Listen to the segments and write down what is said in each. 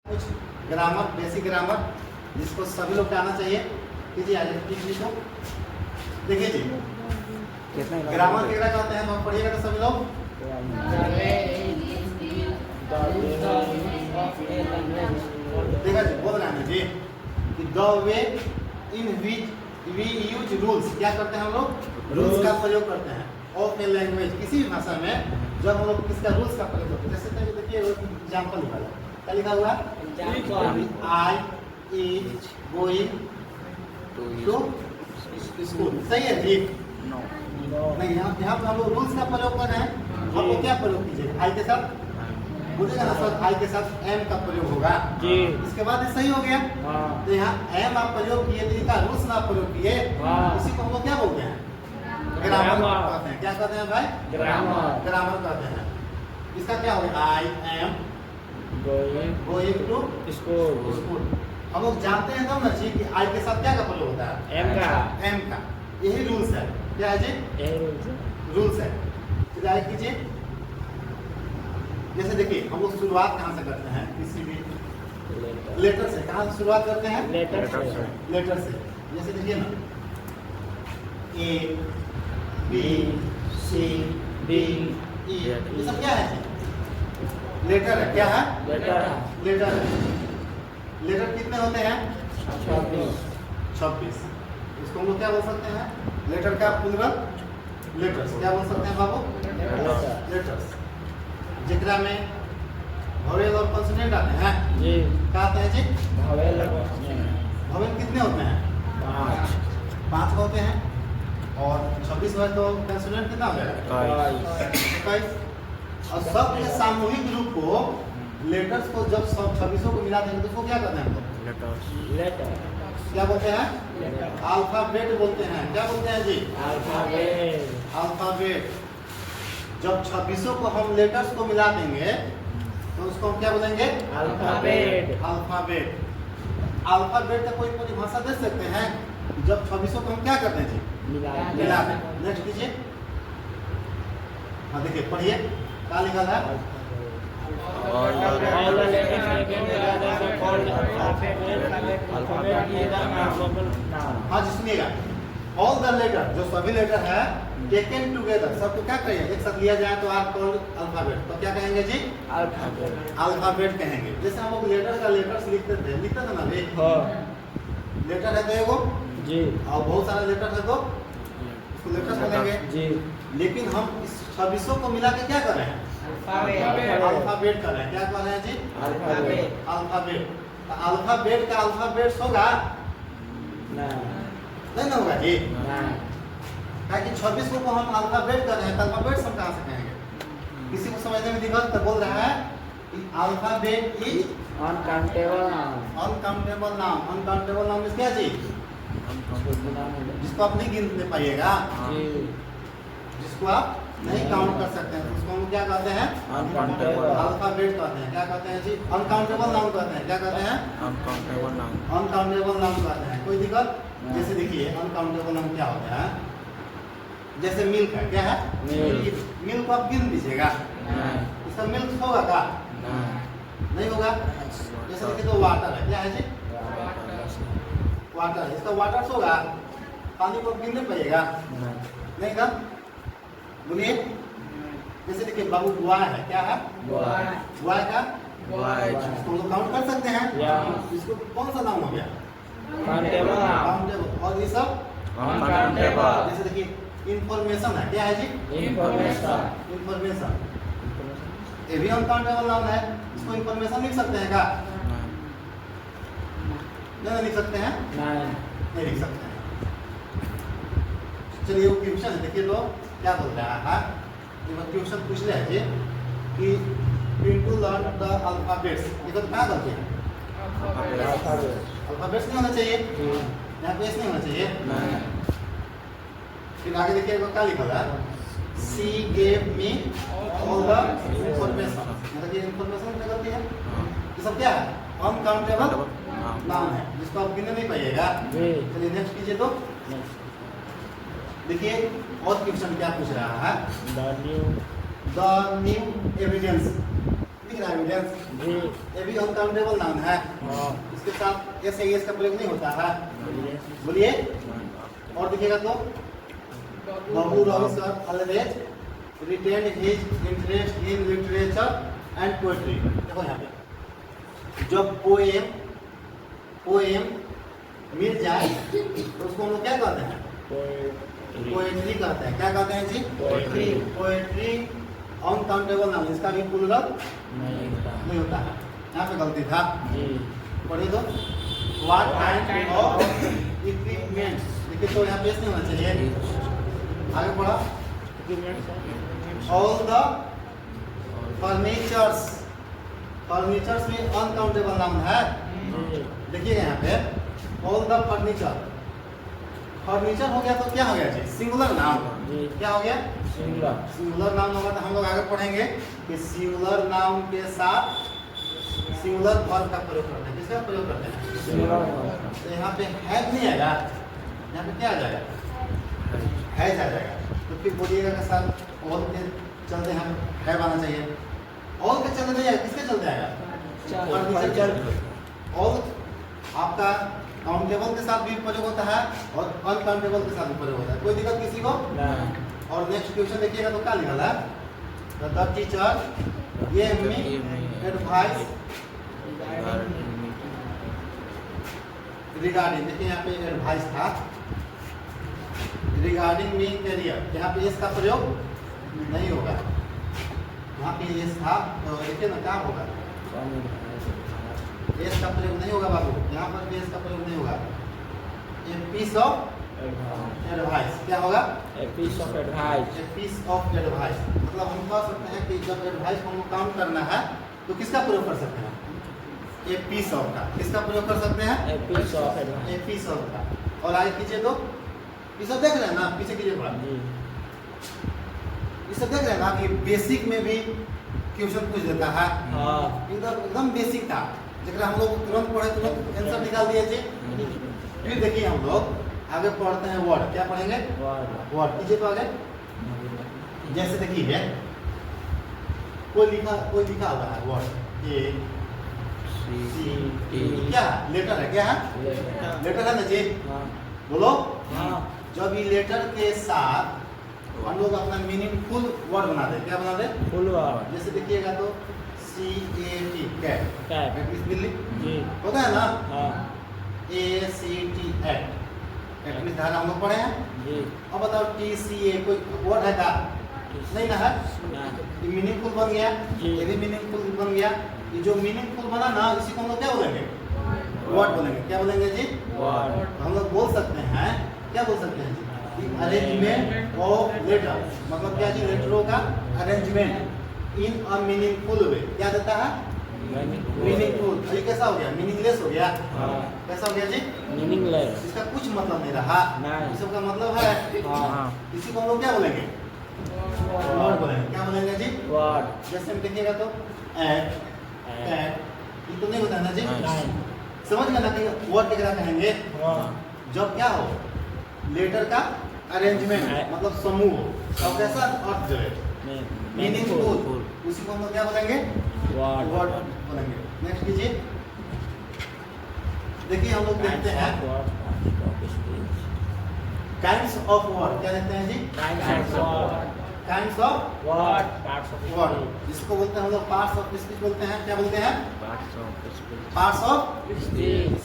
कुछ grammar, basic grammar जिसको सभी लोग आना चाहिए। कीजिए आज को देखिए जी, ग्रामर केकड़ा कहते हैं, आप पढ़िएगा तो सभी लोग। देखा जी, बोल रहे हैं जी कि the way in which we use rules, क्या करते हैं हम लोग? रूल्स का प्रयोग करते हैं ऑफ ए लैंग्वेज, किसी भी भाषा में जब हम लोग किसका रूल्स का प्रयोग करते हैं। जैसे देखिए एग्जाम्पल निकाला, क्या लिखा हुआ? I is going to school, सही है जी? नहीं, यहाँ पे हम लोग रूल्स का प्रयोग कर रहे हैं। हम लोग क्या प्रयोग कीजिए? आई के साथ बोलिएगा ना सर, आई के साथ एम का प्रयोग होगा जी। इसके बाद ये सही हो गया। तो यहाँ एम आप प्रयोग किए, तो इनका रूल्स ना प्रयोग किए, उसी को हम लोग क्या बोलते हैं? ग्रामर कहते हैं। क्या कहते हैं भाई? ग्रामर कहते हैं। इसका क्या हो गया? I am going to school. हम लोग जानते हैं तब ना जी कि आई के साथ क्या का प्रयोग होता है? एम का। यही रूल्स है। क्या है जी? रूल्स है। चलिए आई कीजिए। जैसे देखिए हम लोग शुरुआत कहाँ से करते हैं? किसी भी लेटर से। कहाँ से शुरुआत करते हैं? लेटर से। जैसे देखिए ना, A B C D E, ये सब क्या है? लेटर है। क्या है? लेटर है। लेटर कितने होते हैं? 26। इसको हम लोग क्या बोल सकते हैं? लेटर का प्लूरल लेटर्स। क्या बोल सकते हैं बाबू? लेटर्स। जिकरा में वोवेल और कॉन्सोनेंट आते हैं जी। क्या आते हैं जी? वोवेल कितने होते हैं? 5 होते हैं। और 26 है तो कॉन्सोनेंट कितना हो जाएगा? 21। और सब के सामूहिक रूप को, लेटर्स को जब सब 26 को मिला देंगे तो उसको क्या कहते हैं? लेटर। क्या बोलते हैं? अल्फाबेट बोलते हैं। क्या बोलते हैं जी? अल्फाबेट। जब 26 को हम लेटर्स को मिला देंगे तो उसको हम क्या बोलेंगे? अल्फाबेट। अल्फाबेट का कोई परिभाषा दे सकते हैं? जब 26 को हम क्या करते हैं जी? मिला दें। नेक्स्ट कीजिए। हाँ देखिए, पढ़िए क्या लिखा है? हाँ जी सुनिएगा, ऑल द लेटर, जो सभी लेटर है टेकन टुगेदर, सबको क्या कहेंगे? एक साथ लिया जाए तो आप कॉल्ड अल्फाबेट। तो क्या कहेंगे जी? अल्फाबेट कहेंगे। जैसे हम लोग लेटर का लेटर्स लिखते थे ना रे? लेटर है तो एगो जी, और बहुत सारे लेटर है तो उसको लेटर्स बोलेंगे जी। लेकिन हम इस 26 को मिला के क्या कर रहे हैं? अल्फाबेट कर रहे हैं। क्या कर रहे हैं जी? अल्फाबेट। तो अल्फाबेट का अल्फाबेट्स होगा? नहीं ना होगा जी। कि 26 को हम अल्फाबेट कर रहे हैं तो अल्फाबेट्स हम कहाँ से कहेंगे? किसी को समझने में दिक्कत तो बोल रहा है कि अल्फाबेट इज अनकाउंटेबल नाम। अनकाउंटेबल नाम इज क्या जी? जिसको आप नहीं गिन पाइएगा, जिसको आप नहीं काउंट कर सकते हैं, उसको हम क्या कहते हैं? अल्फाबेट कहते हैं। क्या कहते हैं जी? अनकाउंटेबल नाउन कहते हैं। क्या कहते हैं? अनकाउंटेबल नाउन कहते हैं। कोई दिक्कत? जैसे देखिए अनकाउंटेबल नाउन क्या होता है? जैसे मिल्क है। क्या है? मिल्क को आप गिन दीजिएगा, इसका मिल्क होगा क्या? नहीं होगा। जैसे देखिए तो वाटर है। क्या है जी? वाटर है। इसका वाटर्स होगा? पानी को गिन नहीं पाइएगा? नहीं का? बोलिए। जैसे देखिए बाबू बॉय है। क्या है? बॉय का इसको लोग काउंट कर सकते हैं। इसको कौन सा नाम हो गया? काउंटेबल। और ये सब अनकाउंटेबल। जैसे देखिए इंफॉर्मेशन है। क्या है जी? इंफॉर्मेशन। ये भी अनकाउंटेबल नाम है। इसको इंफॉर्मेशन लिख सकते हैं क्या? नहीं लिख सकते हैं। नहीं लिख सकते हैं। चलिए वो क्वेश्चन है, देखिए तो क्या बोल रहा है? क्वेश्चन पूछ रहे हैं कि टू लर्न द अल्फाबेट्स। ये तो क्या करते हैं? अल्फाबेट्स नहीं होना चाहिए, यहाँ पे एस नहीं होना चाहिए। फिर आगे देखिए क्या लिखा है? सी gave me all the information. मतलब ये इंफॉर्मेशन क्या करती है? ये सब क्या है? अनकाउंटेबल नाम है, जिसको आप गिनने नहीं पाइएगा। चलिए नेक्स्ट कीजिए। तो देखिए और क्वेश्चन क्या पूछ रहा है? The new evidence. दिख रहा है एविडेंस? जी। ये भी अनकाउंटेबल नाउन है। हाँ। इसके साथ एस आई एस का प्रयोग नहीं होता है। बोलिए। और देखिएगा तो Babu Rao sir always retain his interest in literature and poetry. देखो यहाँ पे जब पोएम मिल जाए तो उसको हम लोग क्या कहते हैं? पोएट्री कहते हैं। क्या कहते हैं जी? पोएट्री अनकाउंटेबल नाउन, इसका भी प्लूरल नहीं होता है। यहाँ पे गलती था। पढ़िए तो व्हाट काइंड ऑफ इक्विपमेंट्स, देखिए तो यहाँ पेश नहीं होना चाहिए। आगे पढ़ा ऑल द फर्नीचर्स में अनकाउंटेबल नाउन है। देखिए यहाँ पे ऑल द फर्नीचर हो गया तो क्या हो गया जी? Singular noun. क्या हो गया? सिंगुलर नाउन होगा तो हम लोग आगे पढ़ेंगे कि सिंगुलर नाउन के साथ सिंगुलर वर्ब का प्रयोग करते हैं। किसका प्रयोग करते हैं? तो यहाँ पे हैव नहीं आएगा, यहाँ पे क्या आ जाएगा? हैज आ जाएगा। तो फिर बोलिएगा के साथ ऑल के चलते हम हैव आना चाहिए। ऑल के चलते नहीं आएगा, किसके चलते आएगा? ऑल आपका काउंटेबल के साथ भी प्रयोग होता है और अनकाउंटेबल के साथ भी प्रयोग होता है। कोई दिक्कत किसी को? और नेक्स्ट क्वेश्चन देखिएगा तो क्या लिखा है? The teacher gave me advice regarding, देखिए यहाँ पे एडवाइस था रिगार्डिंग मी करियर। यहाँ पे इसका प्रयोग नहीं होगा, यहाँ पे एस था तो देखिए ना क्या होगा? एस का प्रयोग नहीं होगा बाबू, यहाँ पर भी एस का प्रयोग नहीं होगा। ए पीस ऑफ एडवाइस क्या होगा? A piece of advice. A piece of advice मतलब हम कह सकते हैं कि जब एडवाइस को हमको काम करना है तो किसका प्रयोग कर सकते हैं? ए पीस ऑफ का। किसका प्रयोग कर सकते हैं? A piece of advice. A piece of का। और आगे कीजिए तो ये सब देख रहे हैं ना, पीछे कीजिए थोड़ा। ये सब देख रहे हैं ना कि बेसिक में भी क्वेश्चन पूछ देता है। एकदम बेसिक था, जरा हम लोग तुरंत पढ़े तुरंत आंसर निकाल दिए जी। फिर देखिए हम लोग आगे पढ़ते हैं वर्ड। क्या पढ़ेंगे? वर्ड कीजिए तो आगे। जैसे देखिए कोई लिखा हुआ है वर्ड ए सी टी, क्या लेटर है? क्या है? लेटर है ना जी? बोलो। जब ये लेटर के साथ हम लोग अपना मीनिंगफुल वर्ड बना दे, क्या बना दे? Full word. जैसे देखिएगा तो सी ए टी कैट, एटलीस्ट बिल्ली होता है ना? ए सी टी एटलीस्ट धारा हम लोग पढ़े हैं। अब बताओ टी सी ए कोई वर्ड है का? नहीं ना है। ये मीनिंगफुल बन गया, ये भी मीनिंगफुल बन गया। ये जो मीनिंगफुल बना ना इसी को हम लोग क्या बोलेंगे? वर्ड बोलेंगे। क्या बोलेंगे जी? वर्ड। हम लोग बोल सकते हैं, क्या बोल सकते हैं जी? अरेंजमेंट ऑफ लेटर, मतलब क्या जी? लेटरों का अरेंजमेंट इन अ मीनिंगफुल वे। क्या देता है? मीनिंगफुल। ये कैसा हो गया? मीनिंगलेस हो गया। कैसा हो गया जी? मीनिंगलेस। इसका कुछ मतलब नहीं रहा। इस सब का मतलब है इसी को हम लोग क्या बोलेंगे? वर्ड बोलेंगे। क्या बोलेंगे जी? वर्ड। जैसे हम देखिएगा तो एट कैट, ये तो नहीं होता है ना जी? समझ गए ना कि वर्ड क्या कहेंगे? जब क्या हो? लेटर का अरेंजमेंट मतलब समूह हो और कैसा अर्थ जो है मीनिंगफुल, उसी को हम लोग क्या बोलेंगे? वर्ड बोलेंगे। नेक्स्ट कीजिए। देखिए हम लोग देखते हैं काइंड्स ऑफ वर्ड। क्या देखते हैं जी? काइंड्स ऑफ वर्ड, जिसको बोलते हैं हम लोग पार्ट्स ऑफ स्पीच बोलते हैं। क्या बोलते हैं? Parts of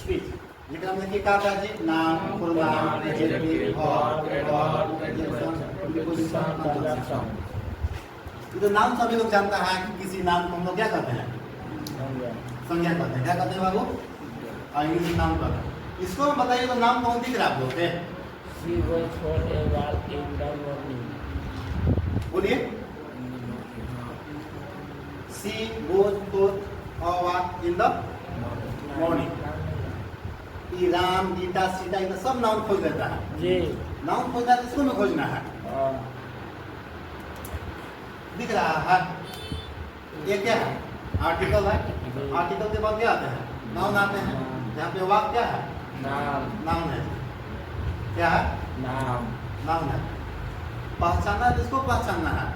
speech. लेकिन हमने क्या कहा था जी? नाम, pronoun, adjective, verb, adverb, conjunction, preposition, conjunction. ये तो नाम सभी लोग जानता है कि किसी नाम को हम लोग क्या कहते हैं? संज्ञा कहते हैं। क्या कहते हैं बाबू? इंग्लिश में नाम कहते हैं। इसको हम बताइए तो नाम कौन दिख रहा है आप लोग के? बोलिए। She goes for a walk in the morning. ये राम, गीता, सीता, ये सब नाउन खोज लेता है जी। नाउन खोजना है तो इसको में खोजना है। दिख रहा है? ये क्या है? आर्टिकल है। आर्टिकल के बाद क्या आते हैं? नाउन आते हैं। यहाँ पे वाक क्या है? नाउन है। क्या है? नाउन है। पहचानना है, इसको पहचानना है।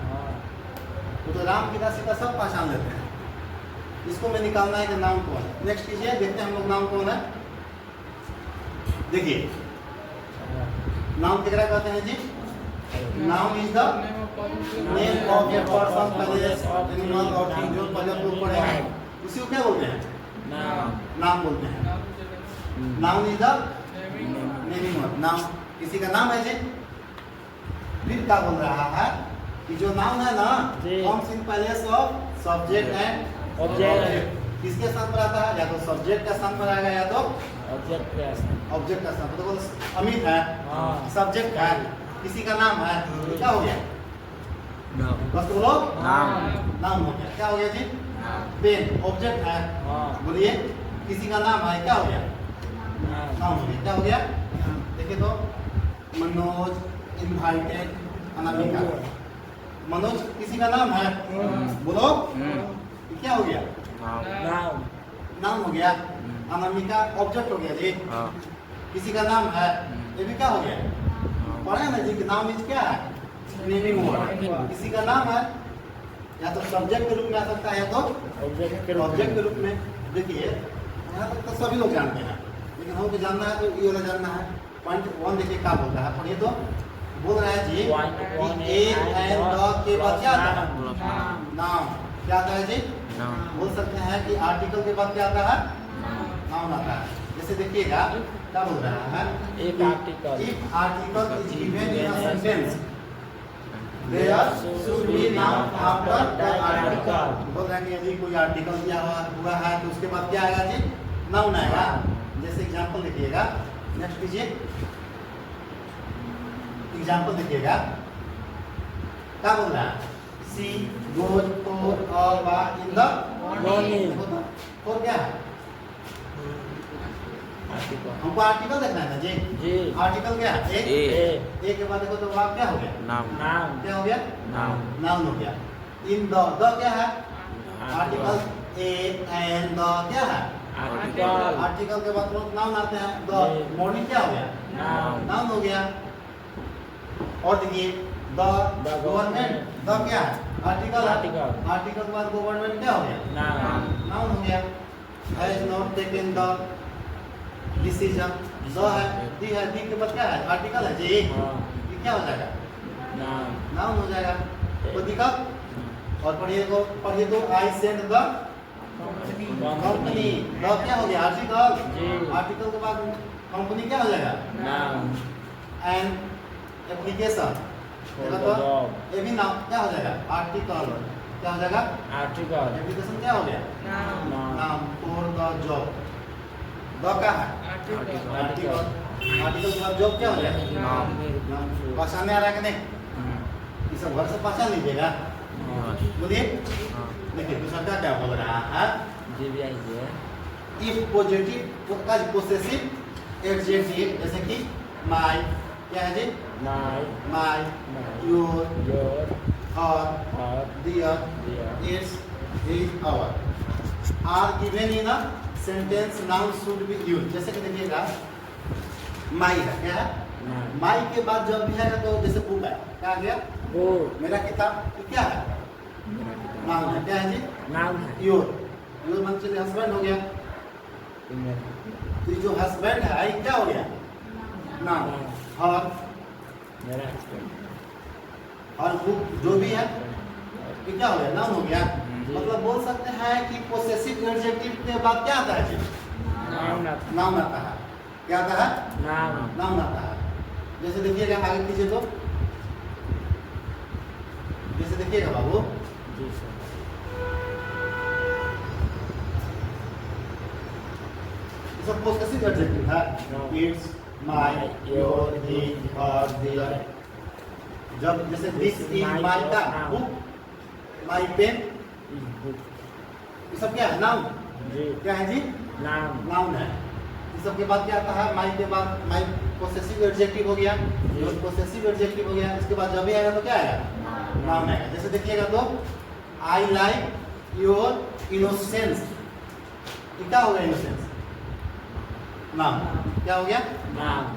तो राम, गीता, सीता सब पहचान लेते हैं। इसको मैं निकालना है कि नाउन कौन है। नेक्स्ट कीजिए, देखते हैं हम लोग नाउन कौन है। देखिए नाउन कितना कहते हैं जी? Noun is the name of a person, place, animal और थिंग जो पहले हम लोग पढ़े हैं, उसी को क्या बोलते हैं? नाम बोलते हैं। Noun is the naming of, noun किसी का नाम है जी। फिर क्या बोल रहा है कि जो नाउन है ना, comes in place of subject and object. किसके स्थान पर आता है? या तो सब्जेक्ट का स्थान पर आएगा या तो ऑब्जेक्ट का स्थान पर। तो अमित है, सब्जेक्ट है, किसी का नाम है, तो क्या हो गया? बस बोलो, नाम हो गया। क्या हो गया जी? पेन ऑब्जेक्ट है, बोलिए किसी का नाम है, क्या हो गया? नाम हो गया। क्या हो गया? देखिए तो मनोज इनवाइटेड अनामिका। मनोज किसी का नाम है, बोलो क्या हो गया? नाम हो गया। अनामिका ऑब्जेक्ट हो गया जी। किसी का नाम है, ये भी क्या हो गया? पढ़े ना जी कि नाम इज क्या है? Naming word. किसी का नाम है या तो सब्जेक्ट के रूप में आ सकता है या तो ऑब्जेक्ट के रूप में। देखिए यहाँ तक तो सभी लोग जानते हैं, लेकिन हमको जानना है तो ये वाला जानना है। पॉइंट 1 देखिए क्या बोलता है, पढ़िए तो। बोल रहा है जी ए एंड द के बाद क्या आता है? नाम। क्या आता है जी? बोल सकते हैं कि आर्टिकल के बाद क्या आता है? नाउन आता है। जैसे देखिएगा क्या बोल रहा है, if article is given in a sentence there should be noun after the article. बोल रहा है कि यदि कोई आर्टिकल दिया हुआ है तो उसके बाद क्या आएगा जी? नाउन आएगा। जैसे एग्जांपल देखिएगा, नेक्स्ट कीजिए, एग्जांपल देखिएगा क्या बोल रहा है? She goes for a walk in the morning. For क्या है? हमको आर्टिकल देखना है ना जी। आर्टिकल क्या है? ए के बाद देखो तो वाक क्या हो गया? नाउन। क्या हो गया? नाउन हो गया। इन द क्या है? आर्टिकल। ए एंड द क्या है? आर्टिकल के बाद नाउन आते हैं। द मॉर्निंग क्या हो गया? नाउन हो गया। और देखिए द गवर्नमेंट, द क्या है? आर्टिकल के बाद गवर्नमेंट क्या हो गया? नाउन हो गया। Has not taken the decision, the है, दी है, दी के बाद क्या है? आर्टिकल है जी। ये क्या हो जाएगा? नाउन हो जाएगा। तो दिखा और पढ़िए तो I send the company. The क्या हो गया? आर्टिकल के बाद कंपनी क्या हो जाएगा? एंड एप्लीकेशन, तो ये भी नाम क्या हो जाएगा? आर्टिकल। क्या हो जाएगा? एप्लीकेशन क्या हो गया? नाम। फॉर द जॉब, द का है? आर्टिकल के बाद जॉब क्या हो जाएगा? पहचानने आ रहा है कि नहीं? ये सब घर से पहचान लीजिएगा। बोलिए देखिए दूसरा क्या बोल रहा है? इफ पॉजिटिव का पोसेसिव एडजेक्टिव, जैसे कि माय, क्या है जी? My, your, her, their, its, his, our are given in a sentence, noun should be used. जैसे कि देखिएगा माई है, क्या है? माई के बाद जब भी है तो जैसे बुक है, क्या आ गया? मेरा किताब, तो क्या है? नाउन है। क्या है जी? योर मान चलिए हस्बैंड हो गया। तो जो हस्बैंड है ये क्या हो गया? नाउन। और बुक जो भी है ये क्या हो गया? नाउन हो गया। मतलब बोल सकते हैं कि पोसेसिव एडजेक्टिव के बाद क्या आता है जी? नाउन आता है। क्या आता है? नाउन आता है। जैसे देखिएगा आगे कीजिए तो, जैसे देखिएगा बाबू, सब पोसेसिव एडजेक्टिव है। Its, my, your, his, her, their. जब जैसे दिस इज माय का बुक, माय पेन, ये सब क्या है? नाउन। क्या है जी? नाउन है। इस सब के बाद क्या आता है? माय के बाद माय पोसेसिव एडजेक्टिव हो गया, योर पोसेसिव एडजेक्टिव हो गया। इसके बाद जब भी आएगा तो क्या आएगा? नाउन आएगा। जैसे देखिएगा तो आई लाइक योर इनोसेंस, ये क्या हो गया? Innocence noun. क्या हो गया?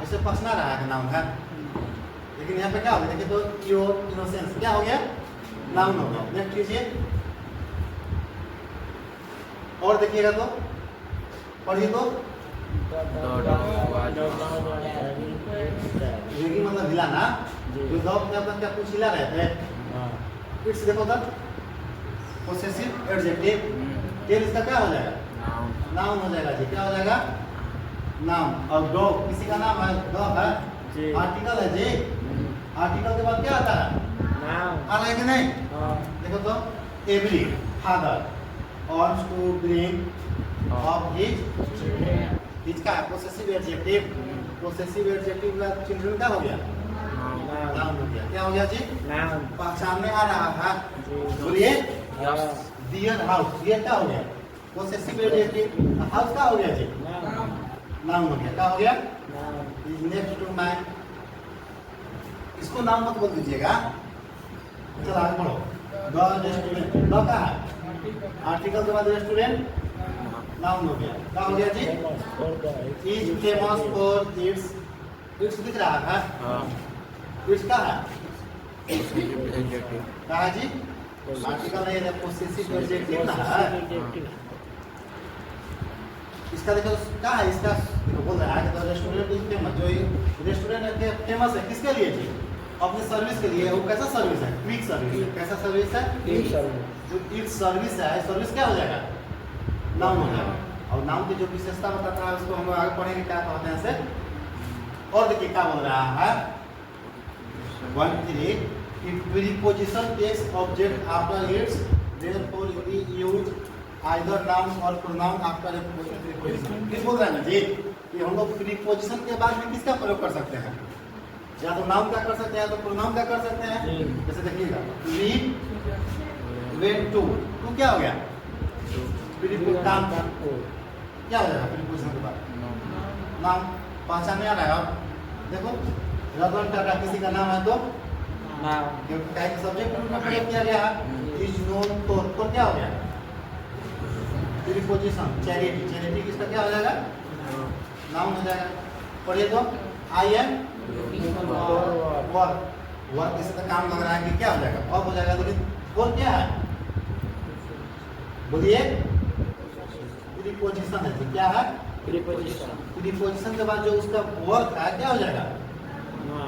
ऐसे पसना रहा है नाउन है, लेकिन यहाँ पे क्या हो गया? देखिए तो योर इनोसेंस क्या हो गया? नाउन हो गया। नेक्स्ट कीजिए, और देखिएगा तो पढ़िए तो रेगिंग मतलब हिलाना। जी। जो डॉग में अपना क्या कुछ हिला रहे थे। हाँ इट्स देखो तो पोसेसिव एडजेक्टिव। टेल इसका क्या हो जाएगा? नाउन हो जाएगा जी। क्या हो जाएगा? नाउन। और डॉग किसी का नाम है, डॉग है, जी। आर्टिकल है जी। आर्टिकल के बाद क्या आता है? नाउन। आ रहा है कि नहीं? हाँ देखो तो every father wants to bring of his का पोसेसिव एडजेक्टिव। पोसेसिव एडजेक्टिव का चिल्ड्रन क्या हो गया? नाउन हो गया। क्या हो गया जी? नाउन। पहचान में आ रहा है। जी। बोलिए हाँ डियर हाउस। डियर क्या हो गया? Possessive adjective. हाउस क्या हो गया जी? नाउन। नाउन हो गया। क्या हो गया? Noun. Is next to my. इसको नाम मत बोल दीजिएगा। चलो आगे बढ़ो। The restaurant. द का है आर्टिकल के बाद रेस्टोरेंट नाउन हो गया। क्या हो गया जी? Is famous for its. Its दिख रहा है। इट्स का है? क्या है जी? आर्टिकल नहीं है, पोसेसिव एडजेक्टिव ना है। इसका देखो क्या है? इसका देखो बोल रहा है कि रेस्टोरेंट इज फेमस। जो रेस्टोरेंट है फेमस है किसके लिए जी? अपने सर्विस के लिए। वो कैसा सर्विस है? Quick service. कैसा सर्विस है? जो इट्स सर्विस है, सर्विस क्या हो जाएगा? नाउन हो जाएगा। और नाउन की जो विशेषता बताता है उसको हम लोग आगे पढ़ेंगे क्या कहते हैं से। और देखिए क्या बोल रहा है 1-3 if preposition takes object after its therefore we use either noun or pronoun after a preposition। किस बोल रहा है ना जी कि हम लोग प्रीपोजिशन के बाद में किसका प्रयोग कर सकते हैं? या तो नाउन का कर सकते हैं या तो प्रोनाउन का कर सकते हैं। जैसे देखिएगा we went to क्या हो गया? प्रीपोजिशन क्या हो जाएगा? प्रीपोजिशन के बाद नाम पहचान में आ रहा है। अब देखो रतन टाटा किसी का नाम है तो सब्जेक्ट रूप में प्रयोग किया गया है। इज नोन फॉर क्या हो गया? प्रीपोजिशन। चैरिटी। चैरिटी किसका क्या हो जाएगा? नाउन हो जाएगा। पढ़िए तो आई एम वर्क। वर्क किसी का काम लग रहा है कि क्या हो जाएगा? अब हो जाएगा। लेकिन फॉर क्या है? बोलिए प्रीपोजिशन है जी। क्या है? प्रीपोजिशन के बाद जो उसका वर्क है क्या हो जाएगा?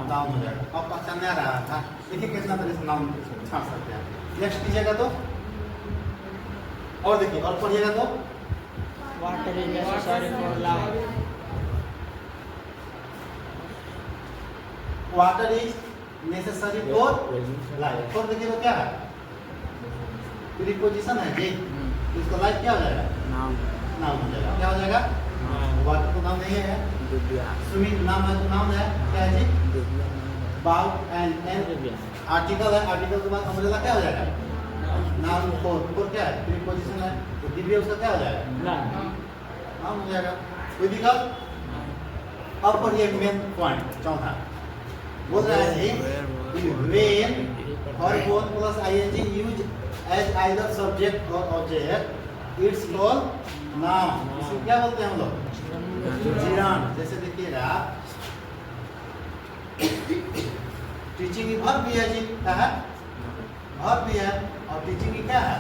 नाउन हो जाएगा। अब पहचान में आ रहा था। देखिए कितना तरह से नाउन छाट सकते हैं। नेक्स्ट कीजिएगा तो और देखिए और पढ़िएगा तो Water is necessary for life. Water is necessary for life. For देखिए तो क्या है? प्रीपोजिशन है जी। इसको लाइफ क्या हो जाएगा? नाउन हो जाएगा। क्या हो जाएगा? वाटर तो नाम नहीं है। स्विमिंग नाम है तो नाउन है। क्या है जी? बाउ एंड आर्टिकल है। आर्टिकल के बाद अम्ब्रेला क्या हो जाएगा? नाउन। फॉर क्या है? प्रीपोजिशन है तो दिव्य उसका क्या हो जाएगा? नाउन हो जाएगा। कोई दिक्कत? अब पढ़िए मेन पॉइंट चौथा बोल रहा है जी when or both plus ing used as either subject or object it's called noun। इसको क्या बोलते हैं हम लोग? जिरान। जैसे देखिएगा टीचिंग की वर्ब भी है जी। क्या है? वर्ब भी है। और टीचिंग की क्या है?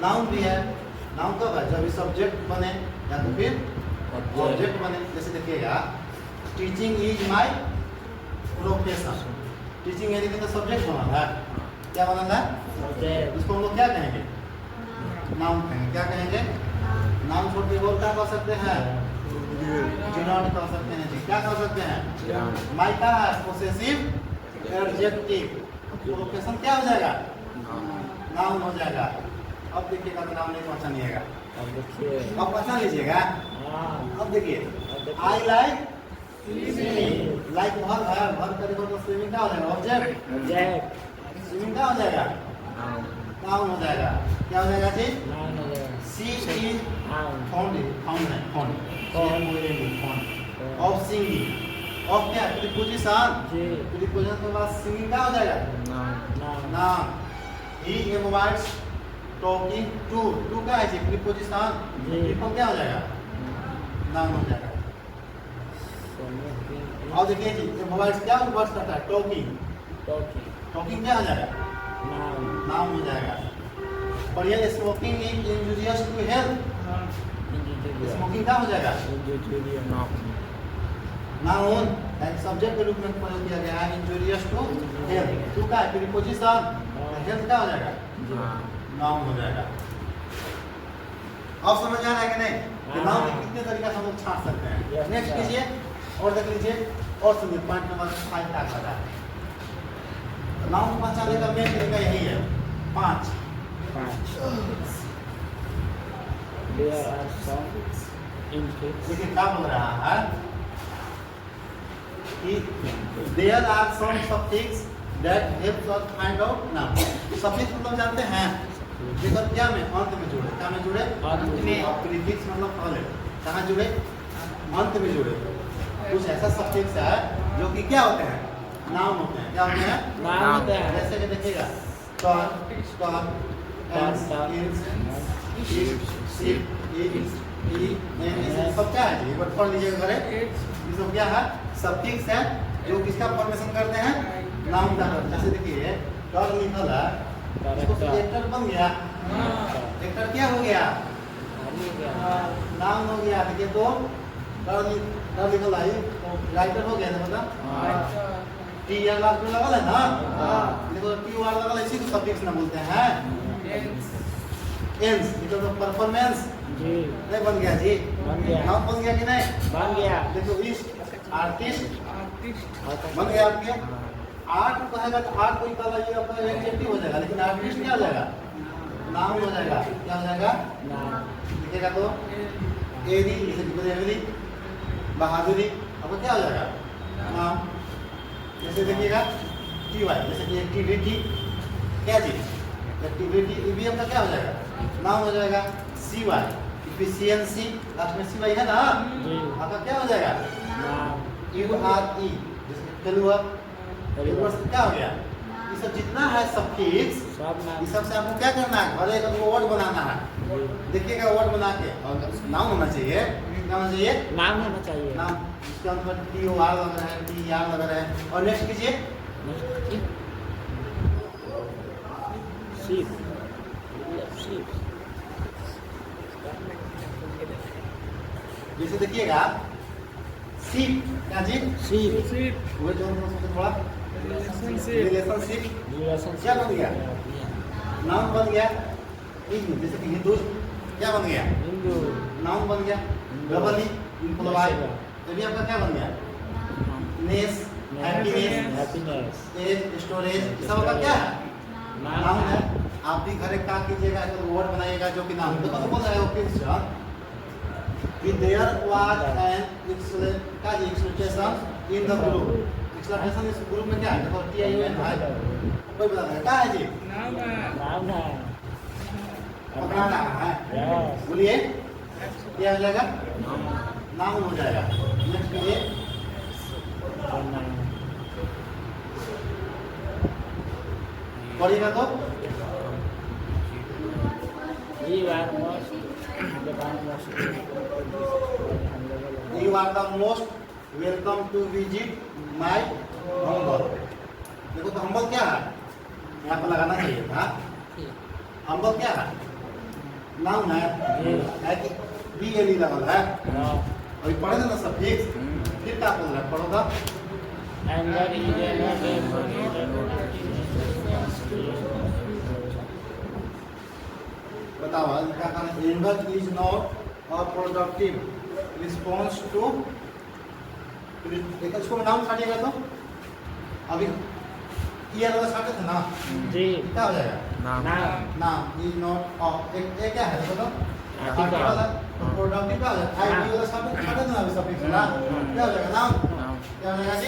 नाउन भी है। नाउन कब है? जब सब्जेक्ट बने या तो फिर ऑब्जेक्ट बने। जैसे देखिएगा teaching is my profession. Teaching यानी कि सब्जेक्ट बना था। क्या बना था? इसको हम लोग क्या कहेंगे? नाउन कहेंगे। क्या कहेंगे? नाउन छोड़ के और क्या कह सकते हैं? जिरान कह सकते हैं जी। क्या कह सकते हैं? माय का है पोसेसिव एडजेक्टिव। प्रोफेशन क्या हो जाएगा? नाउन हो जाएगा। अब देखिएगा तो नाम नहीं पहचानिएगा। अब पहचान लीजिएगा। अब देखिए आई लाइक लाइक वर्ब है। वर्ब का देखो तो स्विमिंग क्या हो जाएगा? ऑब्जेक्ट। स्विमिंग क्या हो जाएगा? नाउन हो जाएगा। क्या हो जाएगा जी? सी इज फाउंड है। Found of singing. ऑफ क्या? प्रीपोजिशन। प्रीपोजिशन के बाद सिंगिंग क्या हो जाएगा? Noun. He avoids talking to. To क्या है जी? प्रीपोजिशन। प्रीपोज क्या हो जाएगा? नाउन हो जाएगा। और देखिए जी एवॉइड्स क्या वर्ड्स करता है? टॉकिंग। टॉकिंग क्या हो जाएगा? नाउन हो जाएगा। बढ़िया। Smoking is injurious injurious to health, smoking क्या हो जाएगा? नाउन सब्जेक्ट के रूप में प्रयोग किया गया है इंजूरियस टू हेल्थ। टू का प्रीपोजिशन, हेल्थ क्या हो जाएगा? नाउन हो जाएगा। अब समझ आ रहा है कि नहीं कि नाउन के कितने तरीका से हम लोग छांट सकते हैं। नेक्स्ट कीजिए और देख लीजिए और सुनिए पॉइंट नंबर 5 का आता है। नाउन पहचानने का मेन तरीका यही है 5। There are some infix. देखिए क्या बोल रहा है कि there are some suffix that helps us find out noun. Suffix मतलब जानते हैं देखो क्या में अंत में जुड़े, क्या में जुड़े? अंत में। और प्रीफिक्स मतलब पहले कहाँ जुड़े? अंत में जुड़े। कुछ ऐसा सफिक्स है जो कि क्या होते हैं? नाउन होते हैं। क्या होते हैं? नाउन होते हैं। जैसे कि देखिएगा टॉन, स्टॉन, एंड, सब क्या है? एक बार पढ़ लीजिएगा घरे। ये सब क्या है? सफिक्स है जो किसका फॉर्मेशन करते हैं? नाउन का। जैसे देखिए डॉग लिखल है, इसको एक्टर बन गया। एक्टर क्या हो गया? नाउन हो गया। देखिए तो डॉग लिखल है, राइटर हो गया ना, मतलब टी आर लास्ट में लगल है ना, देखो टी आर लगल है, इसी को सफिक्स ना बोलते हैं। एंस मतलब परफॉर्मेंस नहीं बन गया जी? बन गया। नाउन बन गया कि नहीं? बन गया। देखो इस आर्टिस्ट बन गया आपके। आर्ट कहेगा तो आर्ट कोई कल ये अपना एडजेक्टिव हो जाएगा, लेकिन आर्टिस्ट क्या हो जाएगा? नाउन हो जाएगा। क्या हो जाएगा? लिखेगा तो एरी, जैसे कि ब्रेवरी, बहादुरी, अब क्या हो जाएगा? नाउन। जैसे देखिएगा टीवाई, जैसे कि एक्टिविटी, क्या चीज? एक्टिविटी, ईवीएम का क्या हो जाएगा? नाउन हो जाएगा। सीवाई, इफिशियंसी, लास्ट में सीवाई है ना, आपका क्या हो जाएगा? यूआरई, जैसे फेलुअर, फेलुअर से क्या हो गया? ये सब जितना है सफिक्स, ये सब से आपको क्या करना है? हर एक को वर्ड बनाना है। देखिएगा वर्ड बना के, और नाउन होना चाहिए। क्या होना चाहिए? नाम होना चाहिए। नाम, इसके अंदर टी ओ आर लग रहा है, टी आर लग रहा है। और नेक्स्ट कीजिए Sheep. Sheep. जैसे देखिएगा सीप, क्या जी? Sheep. वो जो थोड़ा रिलेशनशिप क्या बन गया? नाउन बन गया। हिंदू, जैसे कि हिंदू क्या बन गया? Hindu. नाउन बन गया। डबली इम्प्लॉय, ये भी आपका क्या बन गया? नेस, हैप्पीनेस, Happiness. एज, स्टोरेज, सब का क्या है? नाउन है। आप भी घर एक काम कीजिएगा, तो वर्ड बनाइएगा जो कि नाउन। तो बोल रहा है क्वेश्चन कि there was an explanation in the group. Explanation इस ग्रुप में क्या है? देखो टी आई एन है, कोई बता रहा है क्या है जी? नाम है। पकड़ाना है। Yes. बोलिए क्या हो जाएगा? नाउन हो जाएगा। नेक्स्ट कीजिए पढ़िएगा तो You are most the most. You are the most welcome to visit my humble। देखो तो humble क्या है? यहाँ पर लगाना चाहिए था। humble क्या है? नाउन है कि बी एल ई लगल है। अभी पढ़े थे ना सफिक्स, फिर क्या बोल रहा है? पढ़ो तो Anger is बताओ क्या कहना है? Anger is not a productive response to. देखो इसको नाउन काटिएगा तो अभी ये वाला काटे थे ना, जी। क्या हो जाएगा? नाम। नाम इज नॉट एक क्या है देखो तो Article. प्रोडक्टिव क्या हो जाएगा? आई वाला शब्द काटे थे ना अभी सफिक्स ना, क्या हो जाएगा? नाउन। क्या हो जाएगा जी?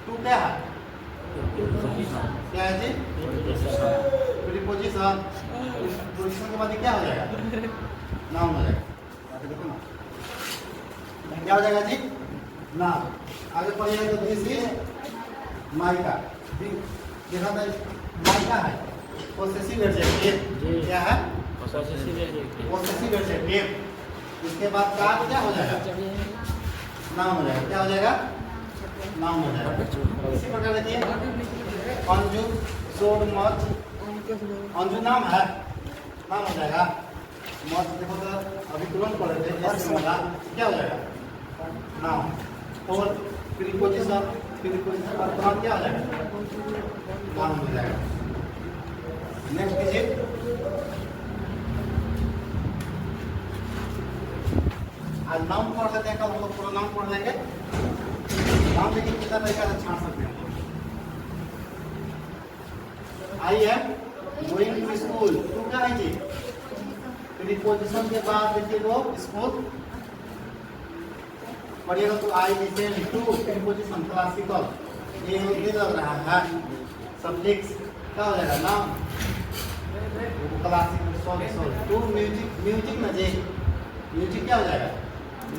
टू क्या है? क्या है जी? प्रीपोजिशन। प्रीपोजिशन के बाद ये क्या हो जाएगा? नाउन हो जाएगा। आगे देखो ना क्या हो जाएगा जी? नाउन। आगे पढ़िएगा तो दिस इज माइका। देखा था माइका है पोसेसिव एडजेक्टिव। क्या है? Possessive adjective. इसके बाद कार्ड क्या हो जाएगा? नाउन हो जाएगा। क्या हो जाएगा? नाउन हो जाएगा। इसी प्रकार देखिए अंजू, सो मच, अंजू नाम है, नाम हो जाएगा। मस्ट देखो तो अभी तुरंत पढ़े थे एस में होगा क्या हो जाएगा नाउन और प्रीपोजिशन और तुरंत क्या हो जाएगा नाउन हो जाएगा। नेक्स्ट कीजिए आज नाउन पढ़ लेते हैं, कल हम लोग पूरा नाउन पढ़ लेंगे। नाउन लेकिन कितना तरीका से छाट सकते हैं। I am going to school, to क्या है जी प्रीपोजिशन के बाद देखिए लोग स्कूल पढ़िएगा तो I listen to preposition classical ये लग रहा है सब्जेक्ट्स क्या हो जाएगा noun classical sorry to music ना जी म्यूजिक क्या हो जाएगा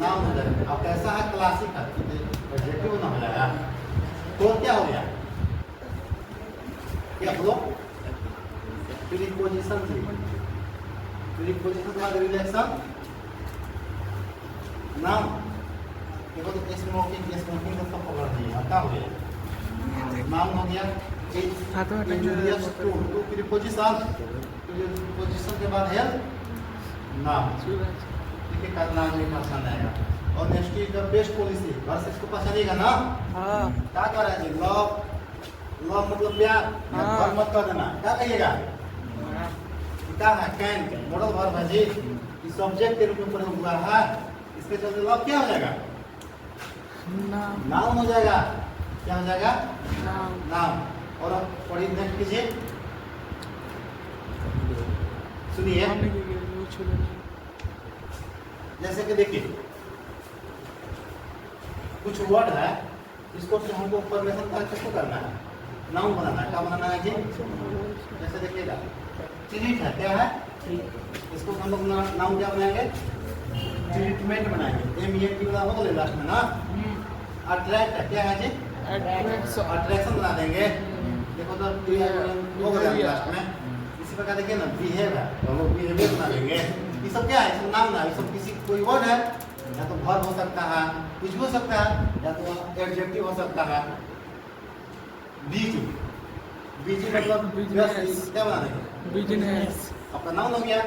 नाउन हो जाएगा। अब कैसा है क्लासिक है एडजेक्टिव ना हो जाएगा तो क्या हो गया क्या बोलो प्रीपोजिशन जी प्रीपोजिशन के बाद रिलेशन नाउन देखो तो स्मोकिंग का सब पकड़ दिए क्या हो गया नाउन हो गया इंजूरियस टू टू प्रीपोजिशन के बाद है नाउन देखिए का नाम नहीं पहचान आएगा। और next is the best policy घर से इसको पहचानिएगा ना हाँ क्या कर रहा है जी लव लव मतलब प्यार घर मत कर देना क्या कहिएगा क्या है कैन मॉडल वर्ब है जी इस सब्जेक्ट के रूप में प्रयोग हुआ है इसके चलते लव क्या हो जाएगा नाउन हो जाएगा क्या हो जाएगा नाउन। और अब पढ़िए नेक्स्ट कीजिए सुनिए जैसे कि देखिए कुछ वर्ड है इसको हमको फॉर्मेशन किसको करना है नाउन बनाना है क्या बनाना है जी जैसे देखिएगा ट्रीट है क्या है इसको हम लोग नाउन क्या बनाएंगे ट्रीटमेंट बनाएंगे MENT वाला हो गया लास्ट में ना। अट्रैक्ट है क्या है जी अट्रैक्शन बना देंगे देखो तो हो गया लास्ट में। इसी प्रकार देखिए ना बिहेव है तो हम लोग बिहेवियर बना देंगे। ये सब क्या है सब नाम ना ये सब किसी कोई वर्ड है या तो वर्ब हो सकता है कुछ भी हो सकता है या तो एडजेक्टिव हो सकता है। बीजी मतलब क्या बना देंगे बिजनेस आपका नाम हो गया